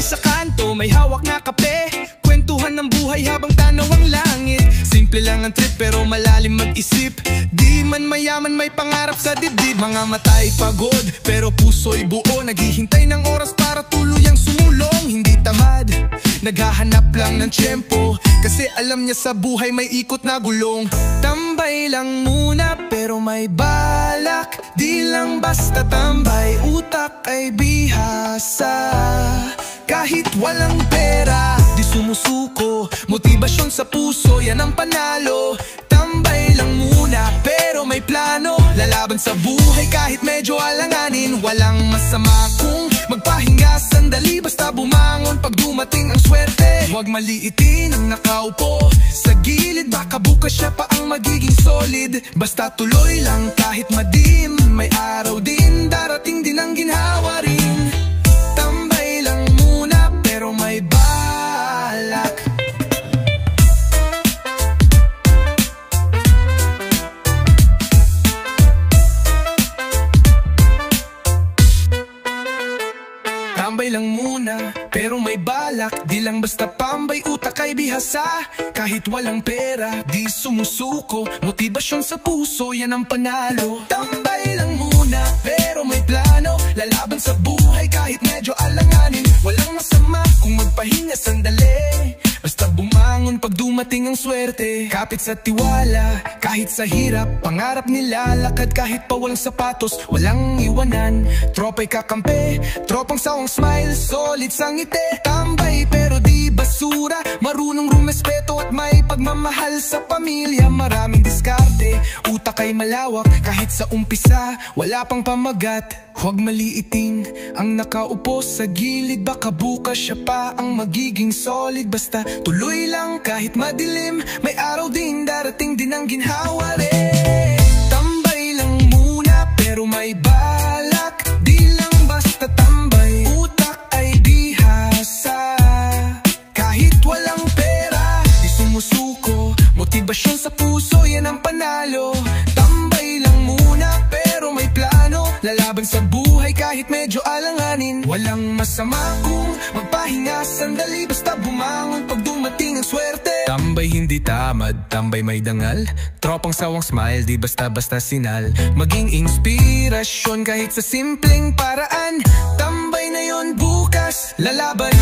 sa kanto, may hawak na kape. Kwentuhan ng buhay habang tanaw ang langit. Simple lang ang trip pero malalim mag-isip. Di man mayaman may pangarap sa dibdib. Mga mata'y pagod pero puso'y buo. Naghihintay ng oras para tuluyang sumulong. Hindi tamad, naghahanap lang ng tiyempo. Kasi alam niya sa buhay may ikot na gulong. Tambay lang muna pero may balak. Di lang basta tambay, utak ay bihasa. Kahit walang pera, di sumusuko. Motibasyon sa puso, yan ang panalo. Tambay lang muna pero may plano. Lalaban sa buhay kahit medyo alanganin. Walang masama kung magpahinga sandali. Basta bumangon pag dumating ang swerte. Huwag maliitin ang nakaupo sa gilid. Baka bukas siya pa ang magiging solid. Basta tuloy lang kahit madim. May araw din, darating din ang ginhawa rin. Tambay lang muna pero may balak. Tambay lang muna, pero may balak. Di lang basta pambay, utak ay bihasa. Kahit walang pera, di sumusuko. Motibasyon sa puso, yan ang panalo. Tambay lang muna, pero may plano. Lalaban sa buhay kahit medyo alanganin. Walang masama kung magpahinga sandali. Basta bumangon pag dumating ang swerte. Kapit sa tiwala, kahit sa hirap. Pangarap nilalakad kahit pa walang sapatos. Walang iwanan, tropa'y kakampi. Tropang sawang smile, solid sa ngiti. Tambay pero di basura. Marunong rumespeto at may pagmamahal sa pamilya. Maraming diskarte, utak ay malawak. Kahit sa umpisa, wala pang pamagat. Huwag maliitin ang nakaupo sa gilid. Baka bukas siya pa ang magiging solid. Basta tuloy lang kahit madilim. May araw din, darating din ang ginhawa rin. Tambay lang muna pero may balak. Di lang basta tambay, utak ay bihasa. Kahit walang pera, di sumusuko. Motibasyon sa puso, yan ang panalo. Tambay lang muna pero may plano. Lalaban sa buhay kahit medyo alanganin. Walang masama kung magpahinga sandali. Basta bumangon pag dumating ang swerte. Tambay hindi tamad, tambay may dangal. Tropang sawang smile, di basta-basta sinal. Maging inspirasyon kahit sa simpleng paraan. Tambay na yon bukas, lalaban.